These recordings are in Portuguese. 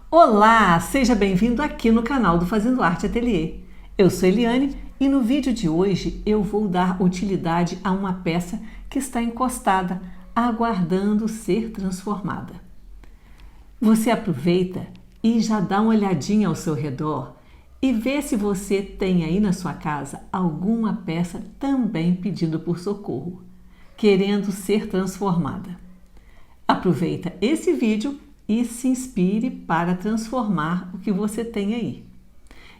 Olá, seja bem-vindo aqui no canal do Fazendo Arte Ateliê. Eu sou Eliane e no vídeo de hoje eu vou dar utilidade a uma peça que está encostada, aguardando ser transformada. Você aproveita e já dá uma olhadinha ao seu redor e vê se você tem aí na sua casa alguma peça também pedindo por socorro, querendo ser transformada. Aproveita esse vídeo e se inspire para transformar o que você tem aí.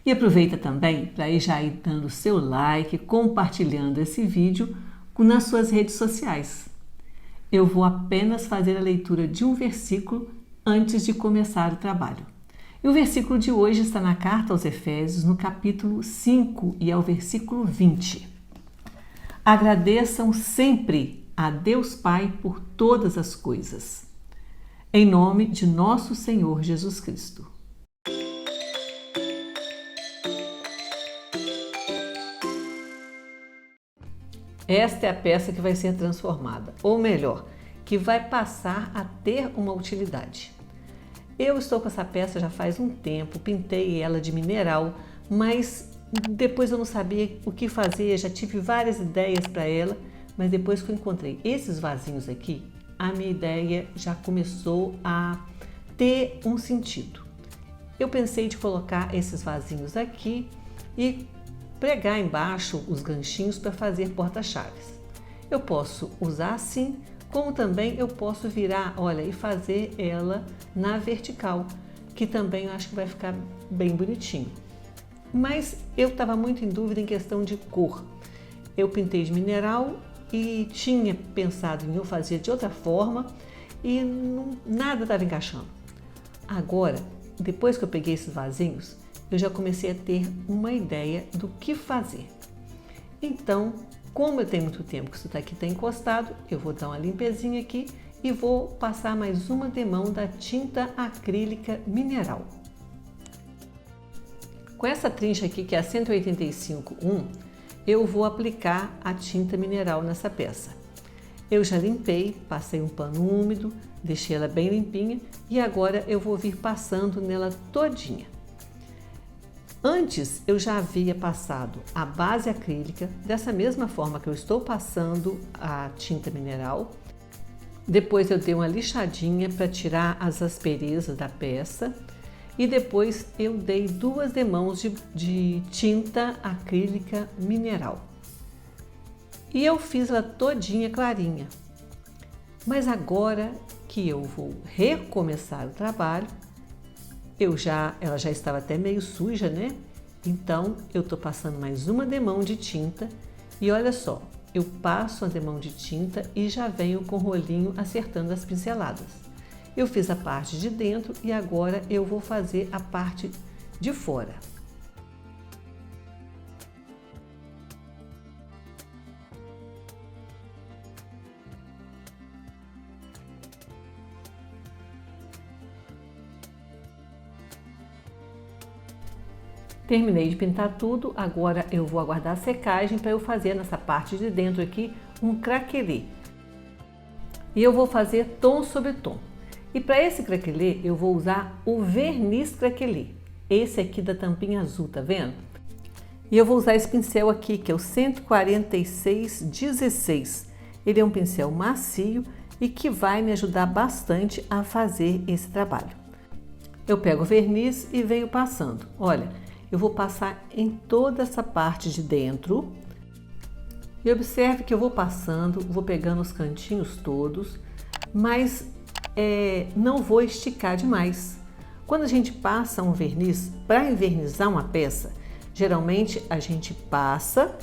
E aproveita também para ir já ir dando seu like, compartilhando esse vídeo nas suas redes sociais. Eu vou apenas fazer a leitura de um versículo antes de começar o trabalho. E o versículo de hoje está na carta aos Efésios, no capítulo 5 e ao versículo 20. Agradeçam sempre a Deus Pai por todas as coisas, em nome de nosso Senhor Jesus Cristo. Esta é a peça que vai ser transformada, ou melhor, que vai passar a ter uma utilidade. Eu estou com essa peça já faz um tempo, pintei ela de mineral, mas depois eu não sabia o que fazer, já tive várias ideias para ela, mas depois que eu encontrei esses vasinhos aqui, a minha ideia já começou a ter um sentido. Eu pensei de colocar esses vasinhos aqui e pregar embaixo os ganchinhos para fazer porta-chaves. Eu posso usar assim, como também eu posso virar, olha, e fazer ela na vertical, que também eu acho que vai ficar bem bonitinho. Mas eu estava muito em dúvida em questão de cor. Eu pintei de mineral e tinha pensado em eu fazer de outra forma e nada estava encaixando. Agora, depois que eu peguei esses vasinhos, eu já comecei a ter uma ideia do que fazer. Então, como eu tenho muito tempo que isso aqui está encostado, eu vou dar uma limpezinha aqui e vou passar mais uma demão da tinta acrílica mineral. Com essa trincha aqui, que é a 185-1, eu vou aplicar a tinta mineral nessa peça. Eu já limpei, passei um pano úmido, deixei ela bem limpinha e agora eu vou vir passando nela todinha. Antes eu já havia passado a base acrílica, dessa mesma forma que eu estou passando a tinta mineral. Depois eu dei uma lixadinha para tirar as asperezas da peça. E depois eu dei 2 demãos de tinta acrílica mineral. E eu fiz ela todinha clarinha. Mas agora que eu vou recomeçar o trabalho, ela já estava até meio suja, né? Então eu tô passando mais uma demão de tinta e olha só, eu passo a demão de tinta e já venho com o rolinho acertando as pinceladas. Eu fiz a parte de dentro e agora eu vou fazer a parte de fora. Terminei de pintar tudo, agora eu vou aguardar a secagem para eu fazer nessa parte de dentro aqui um craquelê. E eu vou fazer tom sobre tom. E para esse craquelê eu vou usar o verniz craquelê, esse aqui da tampinha azul, tá vendo? E eu vou usar esse pincel aqui, que é o 146-16. Ele é um pincel macio e que vai me ajudar bastante a fazer esse trabalho. Eu pego o verniz e venho passando. Olha, eu vou passar em toda essa parte de dentro. E observe que eu vou passando, vou pegando os cantinhos todos, mas não vou esticar demais. Quando a gente passa um verniz para envernizar uma peça, geralmente a gente passa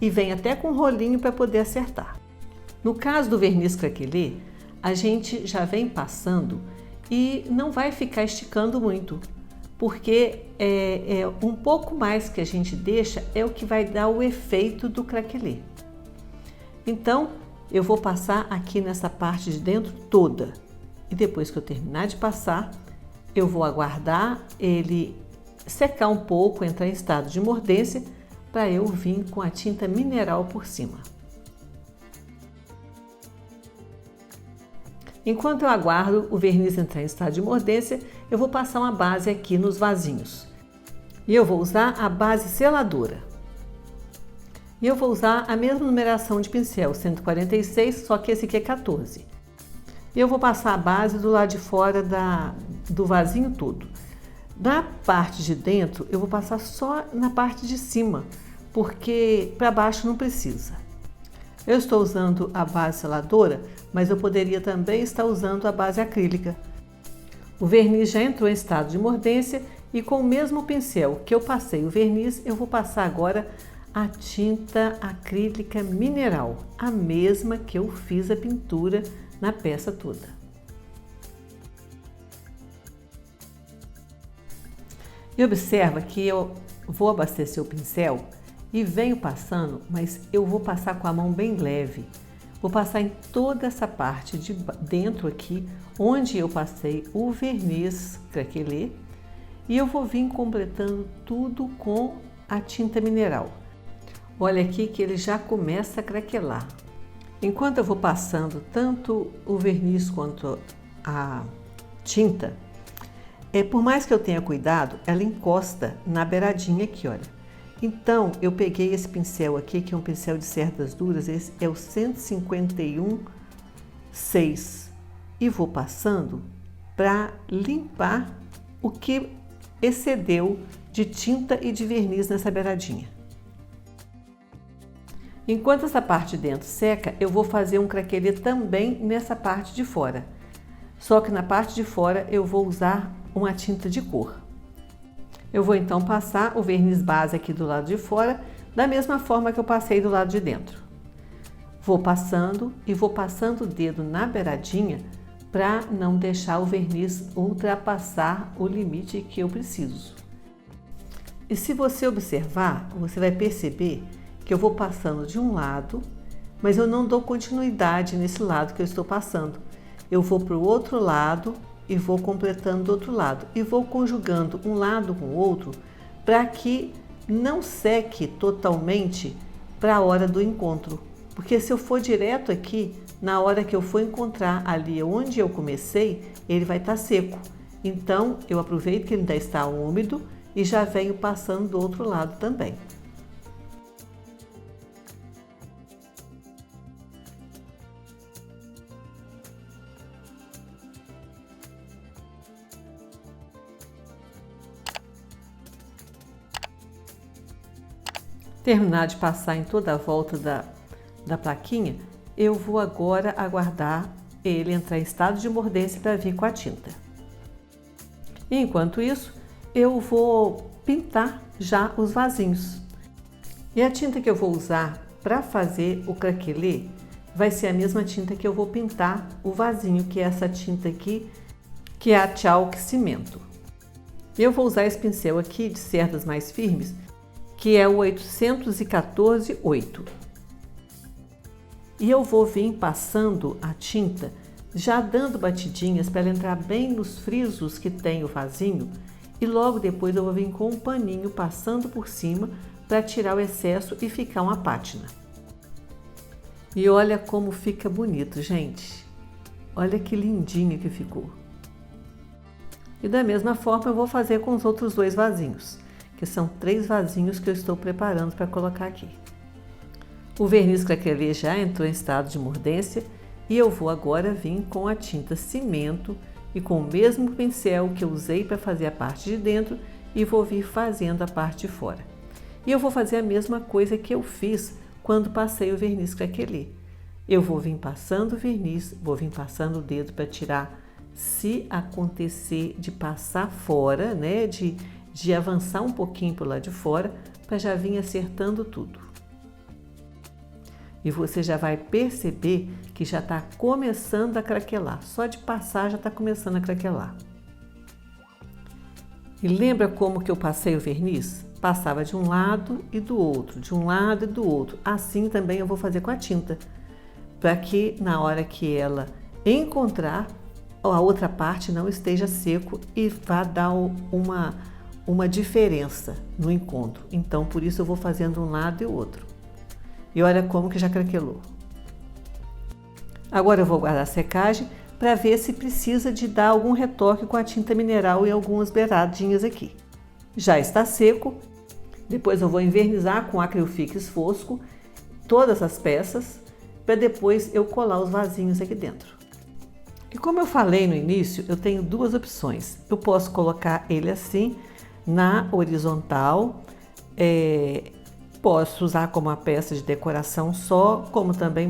e vem até com um rolinho para poder acertar. No caso do verniz craquelê, a gente já vem passando e não vai ficar esticando muito, porque um pouco mais que a gente deixa é o que vai dar o efeito do craquelê. Então, eu vou passar aqui nessa parte de dentro toda. E depois que eu terminar de passar, eu vou aguardar ele secar um pouco, entrar em estado de mordência, para eu vir com a tinta mineral por cima. Enquanto eu aguardo o verniz entrar em estado de mordência, eu vou passar uma base aqui nos vasinhos. E eu vou usar a base seladora. E eu vou usar a mesma numeração de pincel, 146, só que esse aqui é 14. E eu vou passar a base do lado de fora do vasinho todo. Na parte de dentro, eu vou passar só na parte de cima, porque para baixo não precisa. Eu estou usando a base seladora, mas eu poderia também estar usando a base acrílica. O verniz já entrou em estado de mordência e com o mesmo pincel que eu passei o verniz, eu vou passar agora a tinta acrílica mineral, a mesma que eu fiz a pintura na peça toda. E observa que eu vou abastecer o pincel e venho passando, mas eu vou passar com a mão bem leve. Vou passar em toda essa parte de dentro aqui, onde eu passei o verniz craquelê, e eu vou vir completando tudo com a tinta mineral. Olha aqui que ele já começa a craquelar. Enquanto eu vou passando tanto o verniz quanto a tinta, por mais que eu tenha cuidado, ela encosta na beiradinha aqui, olha. Então, eu peguei esse pincel aqui, que é um pincel de cerdas duras, esse é o 151,6, e vou passando para limpar o que excedeu de tinta e de verniz nessa beiradinha. Enquanto essa parte de dentro seca, eu vou fazer um craquelê também nessa parte de fora. Só que na parte de fora eu vou usar uma tinta de cor. Eu vou então passar o verniz base aqui do lado de fora, da mesma forma que eu passei do lado de dentro. Vou passando e vou passando o dedo na beiradinha para não deixar o verniz ultrapassar o limite que eu preciso. E se você observar, você vai perceber que eu vou passando de um lado, mas eu não dou continuidade nesse lado que eu estou passando. Eu vou para o outro lado e vou completando do outro lado. E vou conjugando um lado com o outro para que não seque totalmente para a hora do encontro. Porque se eu for direto aqui, na hora que eu for encontrar ali onde eu comecei, ele vai estar seco. Então, eu aproveito que ele ainda está úmido e já venho passando do outro lado também. Terminar de passar em toda a volta da plaquinha, eu vou agora aguardar ele entrar em estado de mordência para vir com a tinta. E enquanto isso, eu vou pintar já os vasinhos. E a tinta que eu vou usar para fazer o craquelê vai ser a mesma tinta que eu vou pintar o vasinho, que é essa tinta aqui, que é a Chalk Cimento. Eu vou usar esse pincel aqui de cerdas mais firmes, que é o 814-8. E eu vou vir passando a tinta, já dando batidinhas para ela entrar bem nos frisos que tem o vasinho, e logo depois eu vou vir com um paninho passando por cima para tirar o excesso e ficar uma pátina. E olha como fica bonito, gente. Olha que lindinho que ficou. E da mesma forma eu vou fazer com os outros dois vasinhos, que são 3 vasinhos que eu estou preparando para colocar aqui. O verniz craquelê já entrou em estado de mordência e eu vou agora vir com a tinta cimento e com o mesmo pincel que eu usei para fazer a parte de dentro e vou vir fazendo a parte de fora. E eu vou fazer a mesma coisa que eu fiz quando passei o verniz craquelê. Eu vou vir passando o verniz, vou vir passando o dedo para tirar, se acontecer de passar fora, né, de avançar um pouquinho para o lado de fora, para já vir acertando tudo. E você já vai perceber que já está começando a craquelar. Só de passar já está começando a craquelar. E lembra como que eu passei o verniz? Passava de um lado e do outro, de um lado e do outro. Assim também eu vou fazer com a tinta, para que na hora que ela encontrar, a outra parte não esteja seco e vá dar uma diferença no encontro. Então, por isso eu vou fazendo um lado e o outro. E olha como que já craquelou. Agora eu vou guardar a secagem, para ver se precisa de dar algum retoque com a tinta mineral em algumas beiradinhas aqui. Já está seco. Depois eu vou envernizar com acrylfix fosco todas as peças para depois eu colar os vasinhos aqui dentro. E como eu falei no início, eu tenho duas opções. Eu posso colocar ele assim na horizontal, posso usar como uma peça de decoração só, como também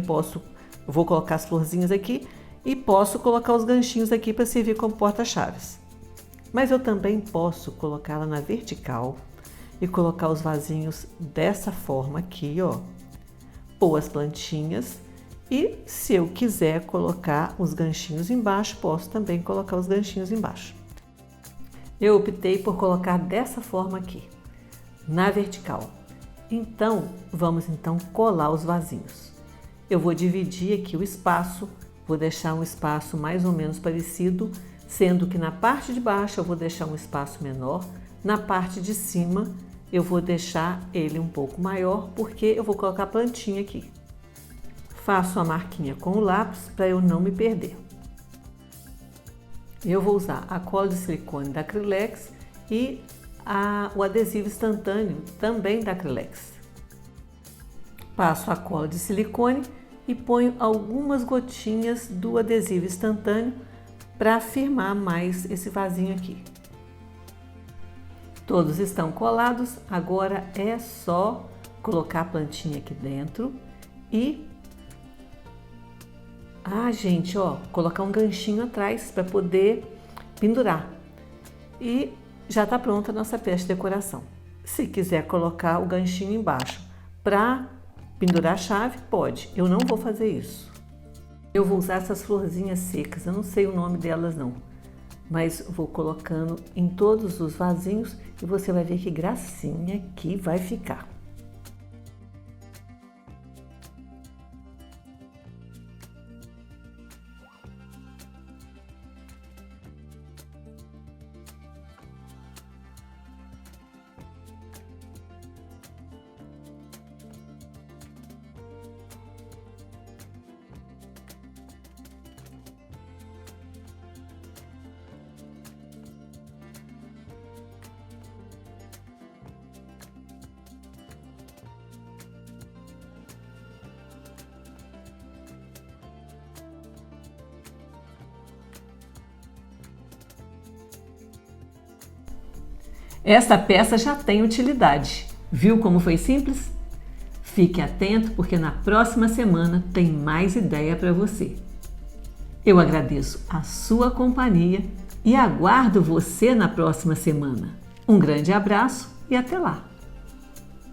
vou colocar as florzinhas aqui e posso colocar os ganchinhos aqui para servir como porta-chaves. Mas eu também posso colocá-la na vertical e colocar os vasinhos dessa forma aqui, ó. Pôr as plantinhas e, se eu quiser colocar os ganchinhos embaixo, posso também colocar os ganchinhos embaixo. Eu optei por colocar dessa forma aqui, na vertical. Então, vamos colar os vasinhos. Eu vou dividir aqui o espaço, vou deixar um espaço mais ou menos parecido, sendo que na parte de baixo eu vou deixar um espaço menor, na parte de cima eu vou deixar ele um pouco maior, porque eu vou colocar a plantinha aqui. Faço a marquinha com o lápis para eu não me perder. Eu vou usar a cola de silicone da Acrylex e o adesivo instantâneo também da Acrylex. Passo a cola de silicone e ponho algumas gotinhas do adesivo instantâneo para firmar mais esse vasinho aqui. Todos estão colados, agora é só colocar a plantinha aqui dentro e, gente, ó, colocar um ganchinho atrás para poder pendurar. E já está pronta a nossa peça de decoração. Se quiser colocar o ganchinho embaixo para pendurar a chave, pode. Eu não vou fazer isso. Eu vou usar essas florzinhas secas, eu não sei o nome delas não. Mas vou colocando em todos os vasinhos e você vai ver que gracinha que vai ficar. Esta peça já tem utilidade. Viu como foi simples? Fique atento porque na próxima semana tem mais ideia para você. Eu agradeço a sua companhia e aguardo você na próxima semana. Um grande abraço e até lá!